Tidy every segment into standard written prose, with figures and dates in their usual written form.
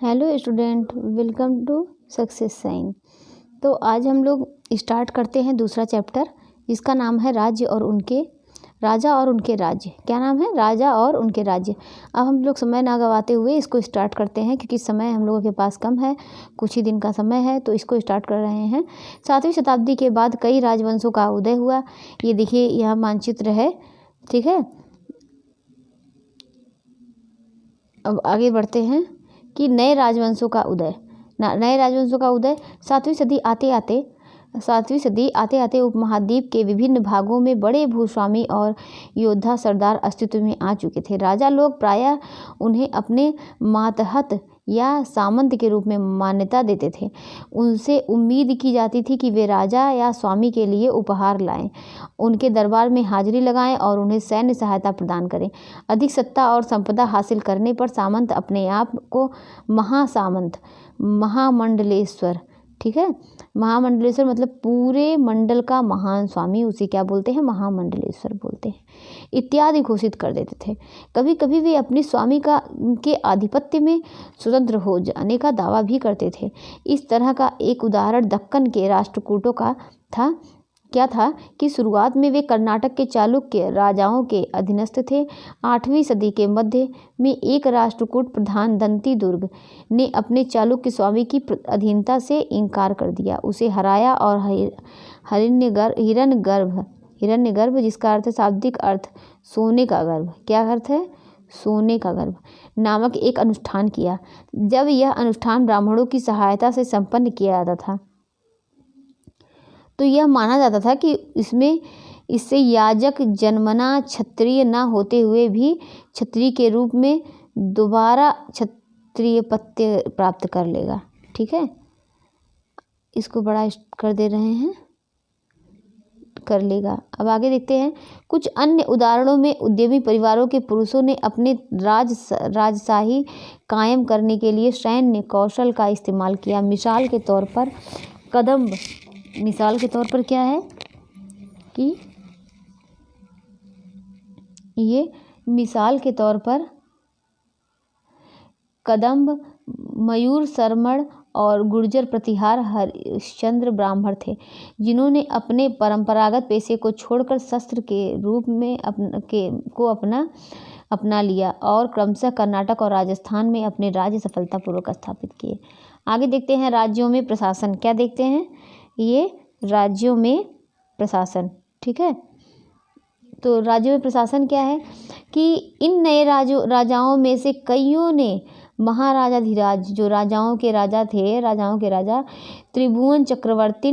Hello student, welcome to success sign. तो आज हम लोग स्टार्ट करते हैं दूसरा चैप्टर, जिसका नाम है राजा और उनके राज्य। क्या नाम है? राजा और उनके राज्य। अब हम लोग समय ना गवाते हुए इसको स्टार्ट करते हैं, क्योंकि समय हम लोगों के पास कम है, कुछ ही दिन का समय है, तो इसको स्टार्ट कर रहे हैं। 7वीं शताब्दी के बाद कई राजवंशों का उदय हुआ। ये देखिए, यह मानचित्र है, ठीक है। अब आगे बढ़ते हैं कि नए राजवंशों का उदय। 7वीं सदी आते आते उपमहाद्वीप के विभिन्न भागों में बड़े भूस्वामी और योद्धा सरदार अस्तित्व में आ चुके थे। राजा लोग प्रायः उन्हें अपने मातहत या सामंत के रूप में मान्यता देते थे। उनसे उम्मीद की जाती थी कि वे राजा या स्वामी के लिए उपहार लाएं, उनके दरबार में हाजिरी लगाएं और उन्हें सैन्य सहायता प्रदान करें। अधिक सत्ता और संपदा हासिल करने पर सामंत अपने आप को महासामंत, महामंडलेश्वर, ठीक है, महामंडलेश्वर मतलब पूरे मंडल का महान स्वामी, उसे क्या बोलते हैं? महामंडलेश्वर बोलते हैं, इत्यादि घोषित कर देते थे। कभी कभी वे अपने स्वामी के आधिपत्य में स्वतंत्र हो जाने का दावा भी करते थे। इस तरह का एक उदाहरण दक्कन के राष्ट्रकूटों का था। क्या था कि शुरुआत में वे कर्नाटक के चालुक्य राजाओं के अधीनस्थ थे। 8वीं सदी के मध्य में एक राष्ट्रकूट प्रधान दंती दुर्ग ने अपने चालुक्य स्वामी की अधीनता से इनकार कर दिया, उसे हराया और हिरण्यगर्भ, जिसका अर्थ है शाब्दिक अर्थ सोने का गर्भ, क्या अर्थ है? सोने का गर्भ, नामक एक अनुष्ठान किया। जब यह अनुष्ठान ब्राह्मणों की सहायता से संपन्न किया जाता था, तो यह माना जाता था कि इससे याजक जन्मना क्षत्रिय न होते हुए भी क्षत्रिय के रूप में दोबारा क्षत्रिय पत्य प्राप्त कर लेगा। ठीक है, इसको बड़ा कर दे रहे हैं, कर लेगा। अब आगे देखते हैं। कुछ अन्य उदाहरणों में उद्यमी परिवारों के पुरुषों ने अपने राजशाही कायम करने के लिए सैन्य कौशल का इस्तेमाल किया। मिसाल के तौर पर क्या है कि ये मिसाल के तौर पर कदम्ब, मयूर शर्मण और गुर्जर प्रतिहार हरिश्चंद्र ब्राह्मण थे, जिन्होंने अपने परंपरागत पेशे को छोड़कर शस्त्र के रूप में अपना लिया और क्रमशः कर्नाटक और राजस्थान में अपने राज्य सफलतापूर्वक स्थापित किए। आगे देखते हैं राज्यों में प्रशासन। क्या देखते हैं? ये राज्यों में प्रशासन, ठीक है। तो राज्यों में प्रशासन क्या है कि इन नए राजाओं में से कईयों ने महाराजाधिराज, जो राजाओं के राजा त्रिभुवन चक्रवर्ती,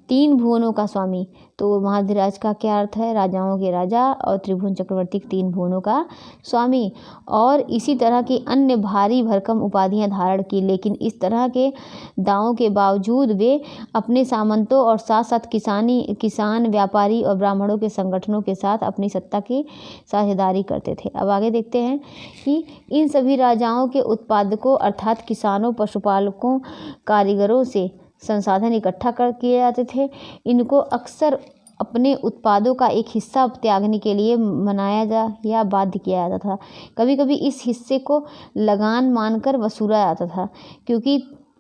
3 भुवनों का स्वामी। तो महाधिराज का क्या अर्थ है? राजाओं के राजा, और त्रिभुवन चक्रवर्ती 3 भुवनों का स्वामी, और इसी तरह की अन्य भारी भरकम उपाधियां धारण की। लेकिन इस तरह के दावों के बावजूद वे अपने सामंतों और साथ साथ किसान, व्यापारी और ब्राह्मणों के संगठनों के साथ अपनी सत्ता की साझेदारी करते थे। अब आगे देखते हैं कि इन सभी राजाओं के उत्पादकों अर्थात किसानों, पशुपालकों, कारीगरों से संसाधन इकट्ठा किए जाते थे। इनको अक्सर अपने उत्पादों का एक हिस्सा त्यागने के लिए मनाया या बाध्य किया जाता था। कभी कभी इस हिस्से को लगान मानकर वसूला जाता था, क्योंकि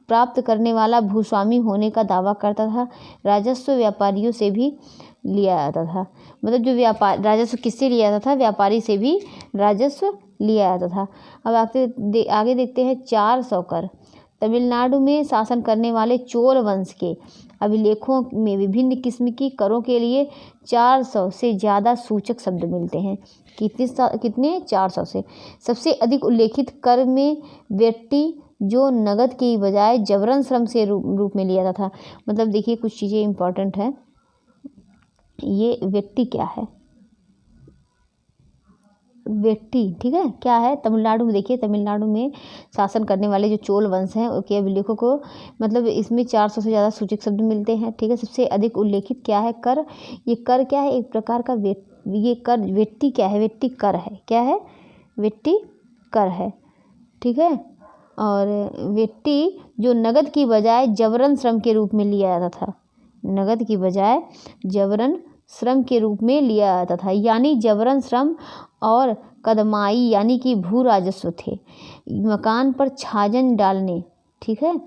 प्राप्त करने वाला भूस्वामी होने का दावा करता था। राजस्व व्यापारियों से भी लिया जाता था, मतलब जो राजस्व किससे लिया जाता था? व्यापारी से भी राजस्व लिया जाता था। अब आगे देखते हैं 400 कर। तमिलनाडु में शासन करने वाले चोल वंश के अभिलेखों में विभिन्न किस्म की करों के लिए 400 से ज़्यादा सूचक शब्द मिलते हैं। कितने? 400 से। सबसे अधिक उल्लेखित कर में वेट्टी, जो नगद की बजाय जबरन श्रम से रूप में लिया जाता था। मतलब देखिए, कुछ चीज़ें इंपॉर्टेंट है। ये वेट्टी क्या है? वेट्टी, ठीक है, क्या है? तमिलनाडु में देखिए, तमिलनाडु में शासन करने वाले जो चोल वंश हैं उनके अभिलेखों को, मतलब इसमें 400 से ज़्यादा सूचक शब्द मिलते हैं। ठीक है, सबसे अधिक उल्लेखित क्या है? कर। ये कर क्या है? एक प्रकार का ये कर। वेट्टी क्या है? वेट्टी कर है। क्या है? वेट्टी कर है, ठीक है। और वेट्टी जो नगद की बजाय जबरन श्रम के रूप में लिया जाता था, नगद की बजाय जबरन श्रम के रूप में लिया जाता था, यानी जबरन श्रम और कदमाई यानी कि भू राजस्व थे। मकान पर छाजन डालने, ठीक है,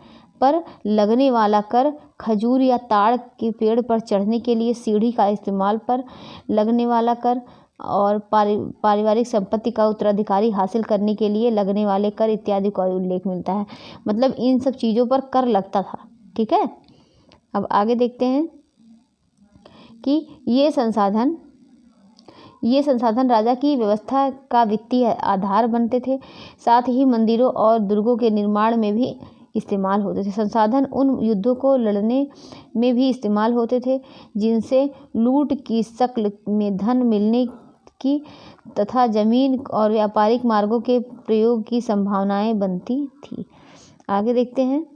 पर लगने वाला कर, खजूर या ताड़ के पेड़ पर चढ़ने के लिए सीढ़ी का इस्तेमाल पर लगने वाला कर, और पारिवारिक संपत्ति का उत्तराधिकारी हासिल करने के लिए लगने वाले कर इत्यादि का उल्लेख मिलता है। मतलब इन सब चीज़ों पर कर लगता था, ठीक है। अब आगे देखते हैं कि ये संसाधन राजा की व्यवस्था का वित्तीय आधार बनते थे, साथ ही मंदिरों और दुर्गों के निर्माण में भी इस्तेमाल होते थे। संसाधन उन युद्धों को लड़ने में भी इस्तेमाल होते थे जिनसे लूट की शक्ल में धन मिलने की तथा जमीन और व्यापारिक मार्गों के प्रयोग की संभावनाएं बनती थी। आगे देखते हैं।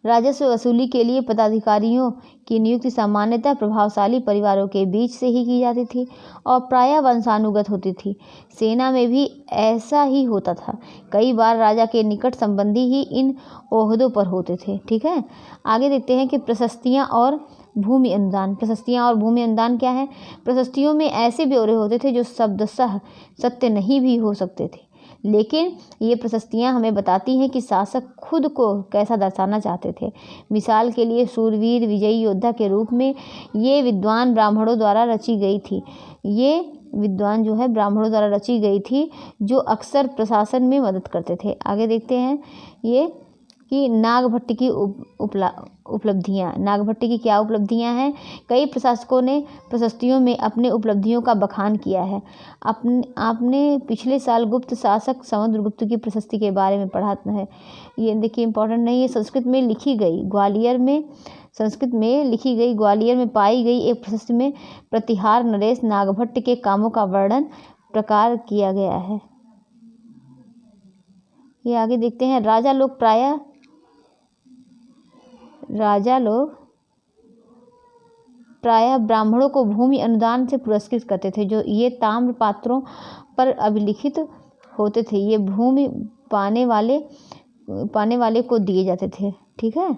राजस्व वसूली के लिए पदाधिकारियों की नियुक्ति सामान्यतः प्रभावशाली परिवारों के बीच से ही की जाती थी और प्रायः वंशानुगत होती थी। सेना में भी ऐसा ही होता था। कई बार राजा के निकट संबंधी ही इन ओहदों पर होते थे, ठीक है। आगे देखते हैं कि प्रशस्तियाँ और भूमि अनुदान। प्रशस्तियाँ और भूमि अनुदान क्या है? प्रशस्तियों में ऐसे ब्यौरे होते थे जो शब्दशः सत्य नहीं भी हो सकते थे, लेकिन ये प्रशस्तियाँ हमें बताती हैं कि शासक खुद को कैसा दर्शाना चाहते थे। मिसाल के लिए शूरवीर विजयी योद्धा के रूप में ये विद्वान ब्राह्मणों द्वारा रची गई थी। ये विद्वान जो है ब्राह्मणों द्वारा रची गई थी, जो अक्सर प्रशासन में मदद करते थे। आगे देखते हैं ये कि नागभट्ट की उपलब्धियाँ। नागभट्ट की क्या उपलब्धियाँ हैं? कई प्रशासकों ने प्रशस्तियों में अपने उपलब्धियों का बखान किया है। आपने पिछले साल गुप्त शासक समुद्रगुप्त की प्रशस्ति के बारे में पढ़ा है। ये देखिए इम्पोर्टेंट नहीं है। संस्कृत में लिखी गई ग्वालियर में पाई गई एक प्रशस्ति में प्रतिहार नरेश नागभट्ट के कामों का वर्णन प्रकार किया गया है। ये आगे देखते हैं। राजा लोग प्रायः ब्राह्मणों को भूमि अनुदान से पुरस्कृत करते थे, जो ये ताम्र पात्रों पर अभिलिखित होते थे। ये भूमि पाने वाले को दिए जाते थे, ठीक है।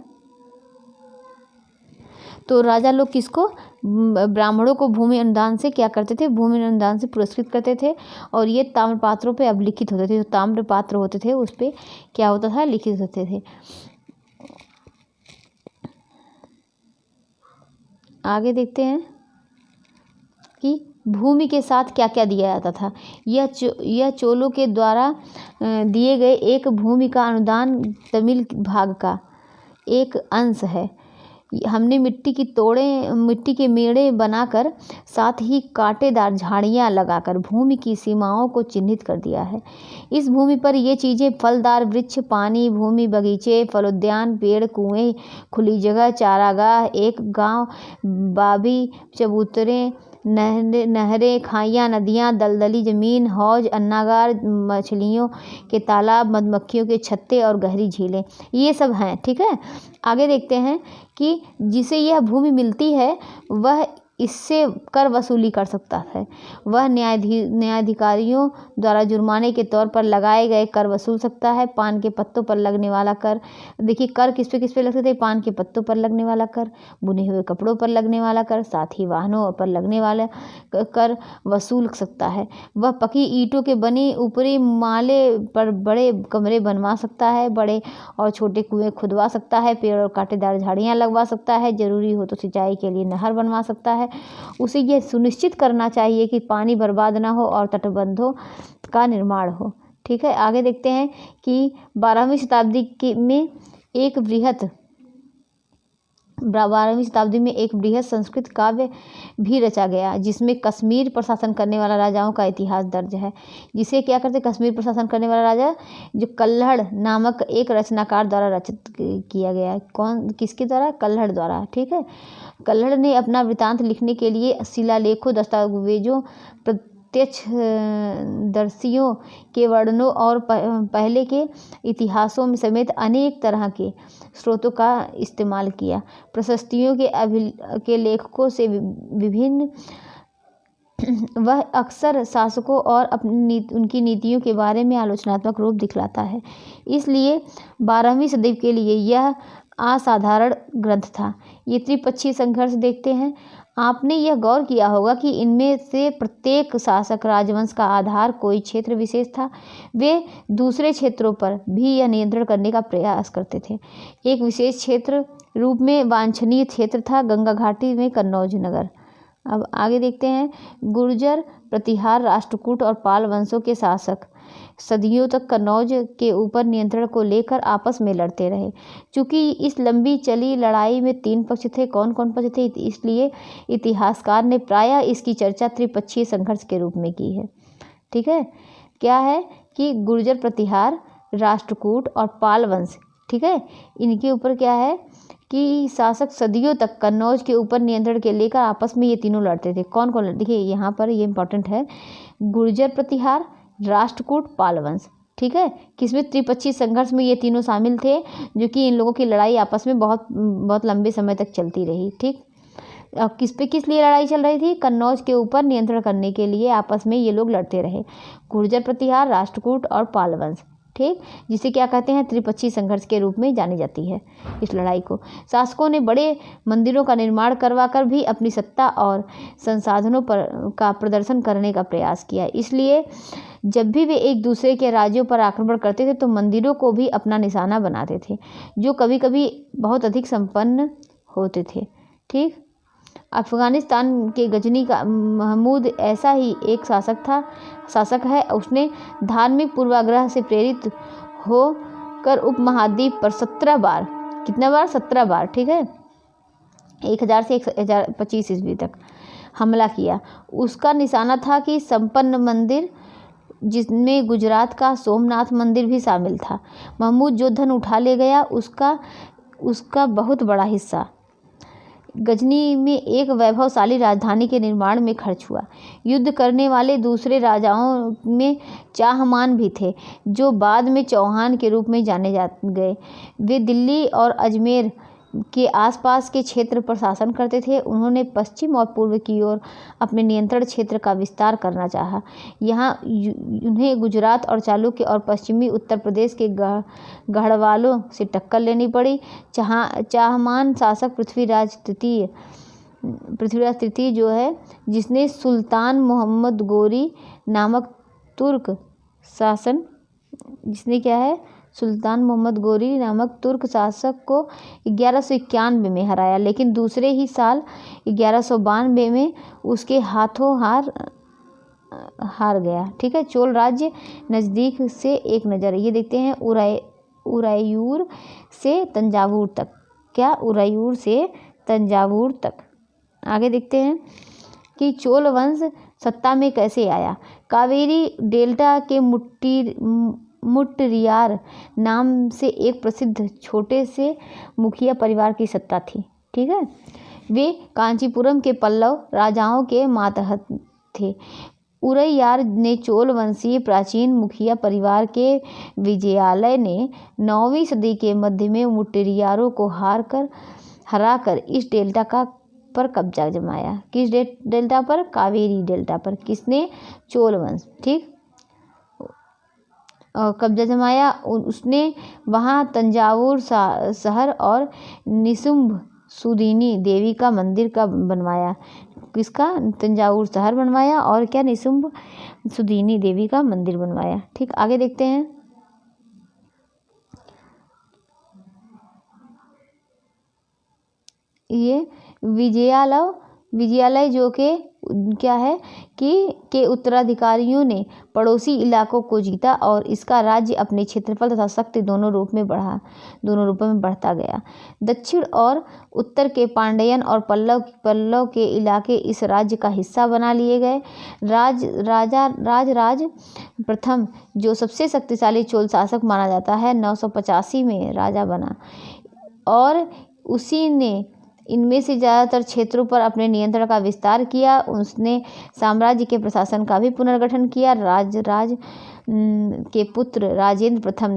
तो राजा लोग ब्राह्मणों को भूमि अनुदान से क्या करते थे? भूमि अनुदान से पुरस्कृत करते थे, और ये ताम्र पात्रों पे अभिलिखित होते थे। जो ताम्र पात्र होते थे उस पे क्या होता था? लिखित होते थे। आगे देखते हैं कि भूमि के साथ क्या क्या दिया जाता था। यह चोलों के द्वारा दिए गए एक भूमि का अनुदान तमिल भाग का एक अंश है। हमने मिट्टी के मेड़े बनाकर, साथ ही कांटेदार झाड़ियाँ लगाकर भूमि की सीमाओं को चिन्हित कर दिया है। इस भूमि पर ये चीज़ें फलदार वृक्ष, पानी भूमि, बगीचे, फलोद्यान, पेड़, कुएं, खुली जगह, चारागाह, एक गांव, बावी, चबूतरे, नहरें, खाइयाँ, नदियाँ, दलदली ज़मीन, हौज, अन्नागार, मछलियों के तालाब, मधुमक्खियों के छत्ते और गहरी झीलें, ये सब हैं, ठीक है। आगे देखते हैं कि जिसे यह भूमि मिलती है वह इससे कर वसूली कर सकता है। वह न्यायाधिकारियों द्वारा जुर्माने के तौर पर लगाए गए कर वसूल सकता है। पान के पत्तों पर लगने वाला कर, देखिए कर किस पे लगते थे? पान के पत्तों पर लगने वाला कर, बुने हुए कपड़ों पर लगने वाला कर, साथ ही वाहनों पर लगने वाला कर वसूल सकता है। वह पकी ईंटों के बने ऊपरी माले पर बड़े कमरे बनवा सकता है, बड़े और छोटे कुएं खुदवा सकता है, पेड़ और कांटेदार झाड़ियाँ लगवा सकता है, जरूरी हो तो सिंचाई के लिए नहर बनवा सकता है। उसे यह सुनिश्चित करना चाहिए कि पानी बर्बाद ना हो और तटबंधों का निर्माण हो, ठीक है। आगे देखते हैं कि 12वीं शताब्दी में एक बृहद संस्कृत काव्य भी रचा गया, जिसमें कश्मीर पर शासन करने वाला राजाओं का इतिहास दर्ज है। जिसे क्या करते? कश्मीर पर शासन करने वाला राजा जो कल्हड़ नामक एक रचनाकार द्वारा रचित किया गया है। किसके द्वारा? कल्हड़ द्वारा, ठीक है। कल्हड़ ने अपना वृत्तांत लिखने के लिए शिलालेखों, दस्तावेजों, प्रत्यक्षदर्शियों के वर्णनों और पहले के इतिहासों में समेत अनेक तरह के स्रोतों का इस्तेमाल किया। प्रशस्तियों के लेखकों से विभिन्न वह अक्सर शासकों और उनकी नीतियों के बारे में आलोचनात्मक रूप दिखलाता है। इसलिए 12वीं सदी के लिए यह असाधारण ग्रंथ था। ये त्रिपक्षीय संघर्ष देखते हैं। आपने यह गौर किया होगा कि इनमें से प्रत्येक शासक राजवंश का आधार कोई क्षेत्र विशेष था। वे दूसरे क्षेत्रों पर भी यह नियंत्रण करने का प्रयास करते थे। एक विशेष क्षेत्र रूप में वांछनीय क्षेत्र था गंगा घाटी में कन्नौज नगर। अब आगे देखते हैं। गुर्जर, प्रतिहार, राष्ट्रकूट और पाल वंशों के शासक सदियों तक कन्नौज के ऊपर नियंत्रण को लेकर आपस में लड़ते रहे। चूँकि इस लंबी चली लड़ाई में 3 पक्ष थे, कौन कौन पक्ष थे, इसलिए इतिहासकार ने प्रायः इसकी चर्चा त्रिपक्षीय संघर्ष के रूप में की है। ठीक है, क्या है कि गुर्जर प्रतिहार, राष्ट्रकूट और पाल वंश, ठीक है, इनके ऊपर क्या है कि शासक सदियों तक कन्नौज के ऊपर नियंत्रण के लेकर आपस में ये तीनों लड़ते थे। कौन कौन? देखिए यहाँ पर ये इंपॉर्टेंट है, गुर्जर प्रतिहार, राष्ट्रकूट, पाल वंश। ठीक है, किसमें? त्रिपक्षीय संघर्ष में ये तीनों शामिल थे, जो कि इन लोगों की लड़ाई आपस में बहुत बहुत लंबे समय तक चलती रही। ठीक, अब किस लिए लड़ाई चल रही थी? कन्नौज के ऊपर नियंत्रण करने के लिए आपस में ये लोग लड़ते रहे, गुर्जर प्रतिहार, राष्ट्रकूट और पाल वंश। ठीक, जिसे क्या कहते हैं? त्रिपक्षीय संघर्ष के रूप में जानी जाती है इस लड़ाई को। शासकों ने बड़े मंदिरों का निर्माण करवाकर भी अपनी सत्ता और संसाधनों का प्रदर्शन करने का प्रयास किया। इसलिए जब भी वे एक दूसरे के राज्यों पर आक्रमण करते थे तो मंदिरों को भी अपना निशाना बनाते थे, जो कभी कभी बहुत अधिक संपन्न होते थे। ठीक, अफगानिस्तान के गजनी का महमूद ऐसा ही एक शासक है। उसने धार्मिक पूर्वाग्रह से प्रेरित होकर उपमहाद्वीप पर 17 बार, कितना बार? 17 बार, ठीक है, 1000 से 1025 ईस्वी तक हमला किया। उसका निशाना था कि संपन्न मंदिर, जिसमें गुजरात का सोमनाथ मंदिर भी शामिल था। महमूद जो धन उठा ले गया, उसका बहुत बड़ा हिस्सा गजनी में एक वैभवशाली राजधानी के निर्माण में खर्च हुआ। युद्ध करने वाले दूसरे राजाओं में चाहमान भी थे, जो बाद में चौहान के रूप में जाने गए। वे दिल्ली और अजमेर के आसपास के क्षेत्र पर शासन करते थे। उन्होंने पश्चिम और पूर्व की ओर अपने नियंत्रण क्षेत्र का विस्तार करना चाहा। यहाँ उन्हें गुजरात और चालुक्य और पश्चिमी उत्तर प्रदेश के गढ़वालों से टक्कर लेनी पड़ी। चाहमान शासक पृथ्वीराज तृतीय जो है, जिसने सुल्तान मोहम्मद गोरी नामक तुर्क शासक को 1191 में हराया, लेकिन दूसरे ही साल 1192 में उसके हाथों हार गया। ठीक है, चोल राज्य नज़दीक से एक नज़र ये देखते हैं, उरायूर से तंजावुर तक। क्या? उरायूर से तंजावुर तक। आगे देखते हैं कि चोल वंश सत्ता में कैसे आया। कावेरी डेल्टा के मुट्टियार नाम से एक प्रसिद्ध छोटे से मुखिया परिवार की सत्ता थी। ठीक है, वे कांचीपुरम के पल्लव राजाओं के मातहत थे। उरैयार ने चोल वंशीय प्राचीन मुखिया परिवार के विजयालय ने 9वीं सदी के मध्य में मुट्टियारों को हराकर इस डेल्टा पर कब्जा जमाया। किस डेल्टा पर? कावेरी डेल्टा पर। किसने? चोल वंश। ठीक, कब्जा जमाया। उसने वहाँ तंजावुर शहर और निशुंभ सुदीनी देवी का मंदिर का बनवाया। किसका? तंजावुर शहर बनवाया और क्या? निशुंभ सुदीनी देवी का मंदिर बनवाया। ठीक, आगे देखते हैं। ये विजयालय जो के क्या है कि उत्तराधिकारियों ने पड़ोसी इलाकों को जीता और इसका राज्य अपने क्षेत्रफल तथा शक्ति दोनों रूपों में बढ़ता गया। दक्षिण और उत्तर के पांड्यन और पल्लव के इलाके इस राज्य का हिस्सा बना लिए गए। राज प्रथम, जो सबसे शक्तिशाली चोल शासक माना जाता है, 985 में राजा बना और उसी ने इनमें से ज़्यादातर क्षेत्रों पर अपने नियंत्रण का विस्तार किया। उसने साम्राज्य के प्रशासन का भी पुनर्गठन किया। राज के पुत्र राजेंद्र प्रथम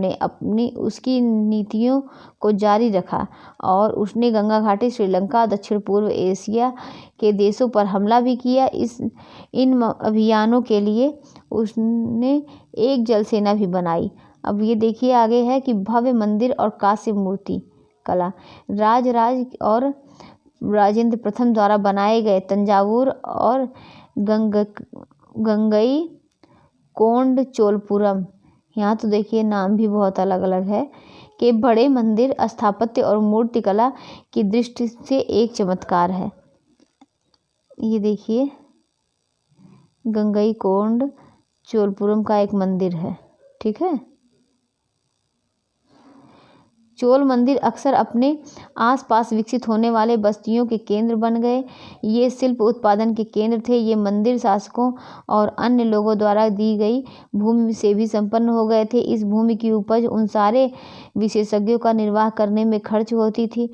ने उसकी नीतियों को जारी रखा और उसने गंगा घाटी, श्रीलंका, दक्षिण पूर्व एशिया के देशों पर हमला भी किया। इन अभियानों के लिए उसने एक जल सेना भी बनाई। अब ये देखिए आगे है कि भव्य मंदिर और कांस्य मूर्ति कला। राज और राजेंद्र प्रथम द्वारा बनाए गए तंजावुर और गंगई कोंड चोलपुरम, यहाँ तो देखिए नाम भी बहुत अलग अलग है, के बड़े मंदिर स्थापत्य और मूर्तिकला की दृष्टि से एक चमत्कार है। ये देखिए गंगई कोंड चोलपुरम का एक मंदिर है, ठीक है। चोल मंदिर अक्सर अपने आसपास विकसित होने वाले बस्तियों के केंद्र बन गए। ये शिल्प उत्पादन के केंद्र थे। ये मंदिर शासकों और अन्य लोगों द्वारा दी गई भूमि से भी संपन्न हो गए थे। इस भूमि की उपज उन सारे विशेषज्ञों का निर्वाह करने में खर्च होती थी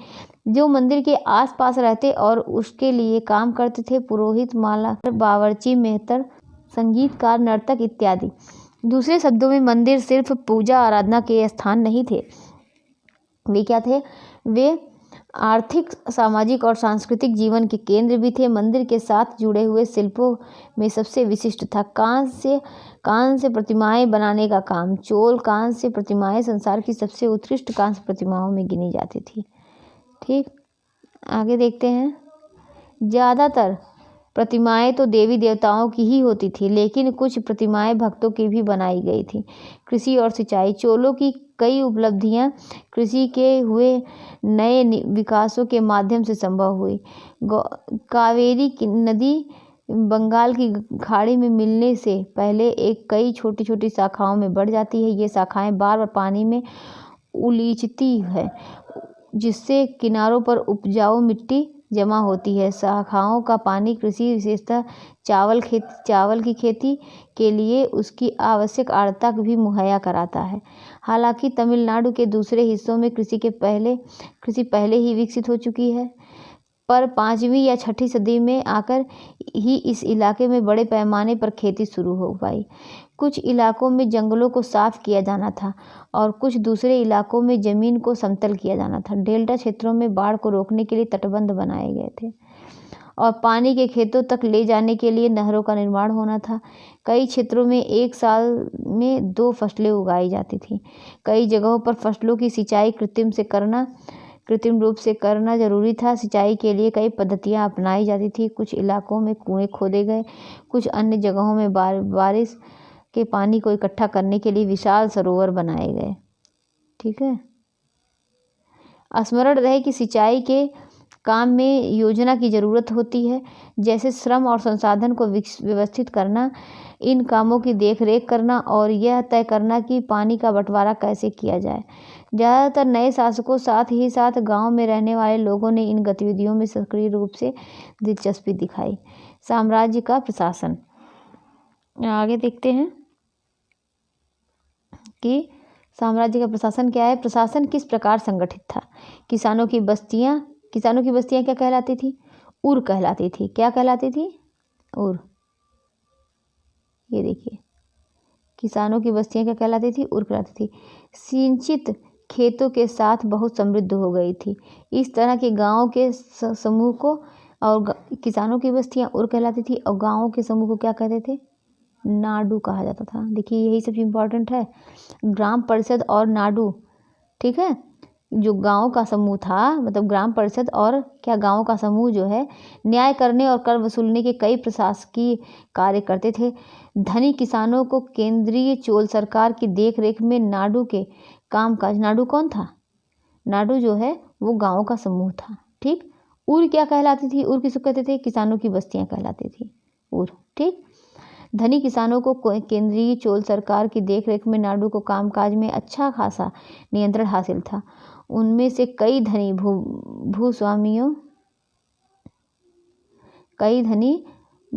जो मंदिर के आसपास रहते और उसके लिए काम करते थे। पुरोहित, मालाकार, बावर्ची, मेहतर, संगीतकार, नर्तक इत्यादि। दूसरे शब्दों में मंदिर सिर्फ पूजा आराधना के स्थान नहीं थे, वे क्या थे? वे आर्थिक, सामाजिक और सांस्कृतिक जीवन के केंद्र भी थे। मंदिर के साथ जुड़े हुए शिल्पों में सबसे विशिष्ट था कांस्य प्रतिमाएं बनाने का काम। चोल कांस्य प्रतिमाएं संसार की सबसे उत्कृष्ट कांस्य प्रतिमाओं में गिनी जाती थी। ठीक, आगे देखते हैं। ज़्यादातर प्रतिमाएं तो देवी देवताओं की ही होती थी, लेकिन कुछ प्रतिमाएं भक्तों की भी बनाई गई थी। कृषि और सिंचाई। चोलों की कई उपलब्धियां कृषि के हुए नए विकासों के माध्यम से संभव हुई। कावेरी नदी बंगाल की खाड़ी में मिलने से पहले कई छोटी छोटी शाखाओं में बढ़ जाती है। ये शाखाएं बार बार पानी में उलीचती है, जिससे किनारों पर उपजाऊ मिट्टी जमा होती है। शाखाओं का पानी कृषि, विशेषतः चावल की खेती के लिए उसकी आवश्यक आर्द्रता भी मुहैया कराता है। हालांकि तमिलनाडु के दूसरे हिस्सों में कृषि पहले ही विकसित हो चुकी है, पर 5वीं या 6ठी सदी में आकर ही इस इलाके में बड़े पैमाने पर खेती शुरू हो पाई। कुछ इलाकों में जंगलों को साफ किया जाना था और कुछ दूसरे इलाकों में ज़मीन को समतल किया जाना था। डेल्टा क्षेत्रों में बाढ़ को रोकने के लिए तटबंध बनाए गए थे और पानी के खेतों तक ले जाने के लिए नहरों का निर्माण होना था। कई क्षेत्रों में एक साल में 2 फसलें उगाई जाती थीं। कई जगहों पर फसलों की सिंचाई कृत्रिम रूप से करना जरूरी था। सिंचाई के लिए कई पद्धतियां अपनाई जाती थी। कुछ इलाकों में कुएं खोदे गए, कुछ अन्य जगहों में बारिश के पानी को इकट्ठा करने के लिए विशाल सरोवर बनाए गए। ठीक है। स्मरण रहे कि सिंचाई के काम में योजना की ज़रूरत होती है, जैसे श्रम और संसाधन को व्यवस्थित करना, इन कामों की देखरेख करना और यह तय करना कि पानी का बंटवारा कैसे किया जाए। ज़्यादातर नए शासकों साथ ही साथ गांव में रहने वाले लोगों ने इन गतिविधियों में सक्रिय रूप से दिलचस्पी दिखाई। साम्राज्य का प्रशासन। आगे देखते हैं कि साम्राज्य का प्रशासन क्या है। प्रशासन किस प्रकार संगठित था। किसानों की बस्तियां क्या कहलाती थी? उर कहलाती थी। क्या कहलाती थी? उर। ये देखिए, किसानों की बस्तियां क्या कहलाती थी? उर कहलाती थी। सिंचित खेतों के साथ बहुत समृद्ध हो गई थी। इस तरह के गांवों के समूह को और किसानों की बस्तियां उर कहलाती थी और गांवों के समूह को क्या कहते थे? नाडू कहा जाता था। देखिए, यही सब इम्पोर्टेंट है, ग्राम परिषद और नाडू। ठीक है, जो गांव का समूह था, मतलब ग्राम परिषद और क्या गांव का समूह जो है, न्याय करने और कर वसूलने के कई प्रशासकीय कार्य करते थे। धनी किसानों को केंद्रीय चोल सरकार की देखरेख में नाडू के कामकाज। नाडू कौन था? नाडू जो है वो गाँव का समूह था। ठीक। उर क्या कहलाती थी? उर किसको कहते थे? किसानों की बस्तियां कहलाती थी उर। ठीक। धनी किसानों को केंद्रीय चोल सरकार की देखरेख में नाडू को कामकाज में अच्छा खासा नियंत्रण हासिल था। उनमें से कई धनी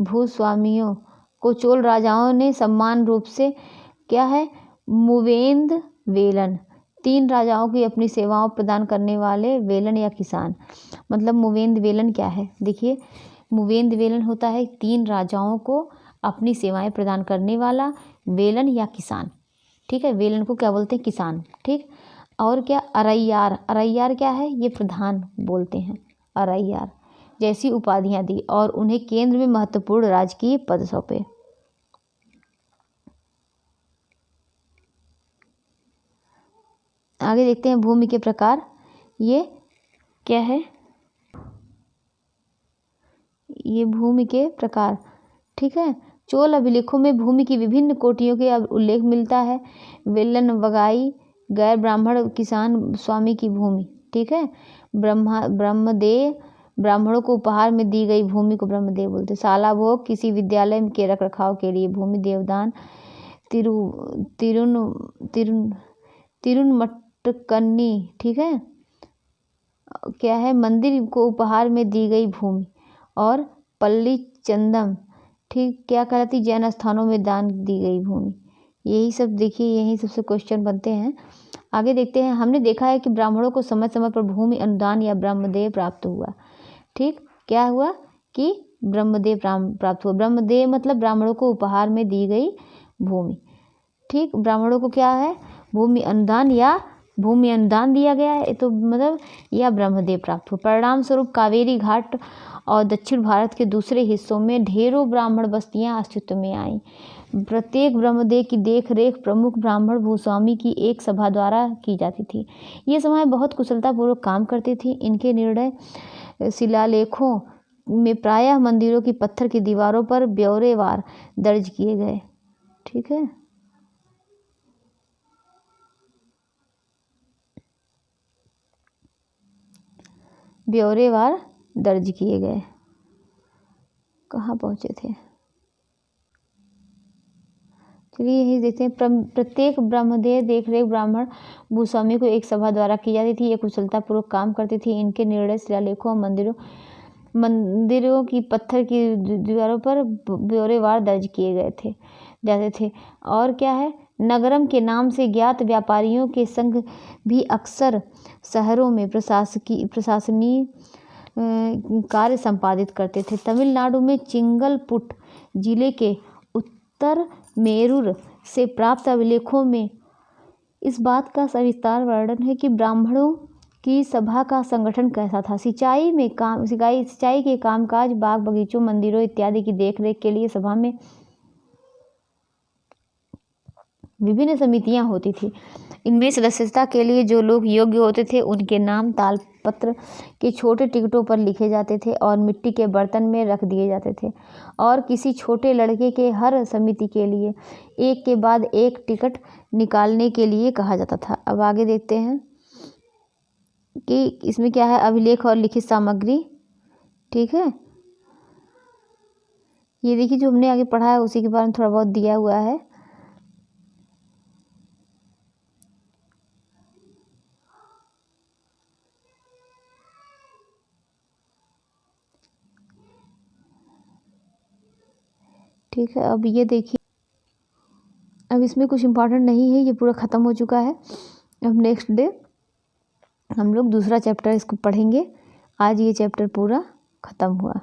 भूस्वामियों को चोल राजाओं ने सम्मान रूप से क्या है? मुवेंद वेलन। 3 राजाओं की अपनी सेवाओं प्रदान करने वाले वेलन या किसान। मतलब मुवेंद वेलन क्या है? देखिए, मुवेंद वेलन होता है 3 राजाओं को अपनी सेवाएं प्रदान करने वाला वेलन या किसान। ठीक है, वेलन को क्या बोलते हैं? किसान। ठीक। और क्या? अरैयार। अरैयार क्या है? ये प्रधान बोलते हैं। अरैयार जैसी उपाधियां दी और उन्हें केंद्र में महत्वपूर्ण राजकीय पद सौंपे। आगे देखते हैं भूमि के प्रकार। ये क्या है? ये भूमि के प्रकार, ठीक है। चोल अभिलेखों में भूमि की विभिन्न कोटियों के उल्लेख मिलता है। वेलन वगाई गैर ब्राह्मण किसान स्वामी की भूमि, ठीक है। ब्रह्मदेव ब्राह्मणों को उपहार में दी गई भूमि को ब्रह्मदेव बोलते। शाला भोग किसी विद्यालय के रखरखाव के लिए भूमि। देवदान तिरुनमट्टकन्नी, ठीक है, क्या है, मंदिर को उपहार में दी गई भूमि। और पल्ली चंदम, ठीक, क्या कहलाती, जैन स्थानों में दान दी गई भूमि। यही सब देखिए, यही सबसे क्वेश्चन बनते हैं। आगे देखते हैं। हमने देखा है कि ब्राह्मणों को समय समय पर भूमि अनुदान या ब्रह्मदेव प्राप्त हुआ, ठीक। क्या हुआ कि ब्रह्मदेव प्राप्त हुआ। ब्रह्मदेव मतलब ब्राह्मणों को उपहार में दी गई भूमि, ठीक। ब्राह्मणों को क्या है, भूमि अनुदान दिया गया है, तो मतलब या ब्रह्मदेव प्राप्त हुआ। परिणाम स्वरूप कावेरी घाट और दक्षिण भारत के दूसरे हिस्सों में ढेरों ब्राह्मण बस्तियां अस्तित्व में आईं। प्रत्येक ब्रह्मदेव की देखरेख प्रमुख ब्राह्मण भूस्वामी की एक सभा द्वारा की जाती थी। ये सभाएं बहुत कुशलतापूर्वक काम करती थी। इनके निर्णय शिलालेखों में प्रायः मंदिरों की पत्थर की दीवारों पर ब्यौरेवार दर्ज किए गए, ठीक है। ब्यौरेवार दर्ज किए गए। कहाँ पहुँचे थे, चलिए यही देखते हैं। प्रत्येक ब्रह्मदेव देखरेख ब्राह्मण भूस्वामी को एक सभा द्वारा की जाती थी। ये कुशलतापूर्वक काम करती थी। इनके निर्णय शिलालेखों और मंदिरों की पत्थर की दीवारों पर ब्यौरेवार दर्ज किए जाते थे। और क्या है, नगरम के नाम से ज्ञात व्यापारियों के संघ भी अक्सर शहरों में प्रशासनीय कार्य संपादित करते थे। तमिलनाडु में चिंगलपुट जिले के उत्तर मेरूर से प्राप्त अभिलेखों में इस बात का सविस्तार वर्णन है कि ब्राह्मणों की सभा का संगठन कैसा था। सिंचाई के कामकाज, बाग बगीचों, मंदिरों इत्यादि की देखरेख के लिए सभा में विभिन्न समितियां होती थी। इनमें सदस्यता के लिए जो लोग योग्य होते थे उनके नाम तालपत्र के छोटे टिकटों पर लिखे जाते थे और मिट्टी के बर्तन में रख दिए जाते थे। और किसी छोटे लड़के के हर समिति के लिए एक के बाद एक टिकट निकालने के लिए कहा जाता था। अब आगे देखते हैं कि इसमें क्या है, अभिलेख और लिखित सामग्री, ठीक है। ये देखिए जो हमने आगे पढ़ा है उसी के बारे में थोड़ा बहुत दिया हुआ है। ठीक है, अब ये देखिए, अब इसमें कुछ इम्पोर्टेंट नहीं है, ये पूरा ख़त्म हो चुका है। अब नेक्स्ट डे हम लोग दूसरा चैप्टर इसको पढ़ेंगे। आज ये चैप्टर पूरा ख़त्म हुआ।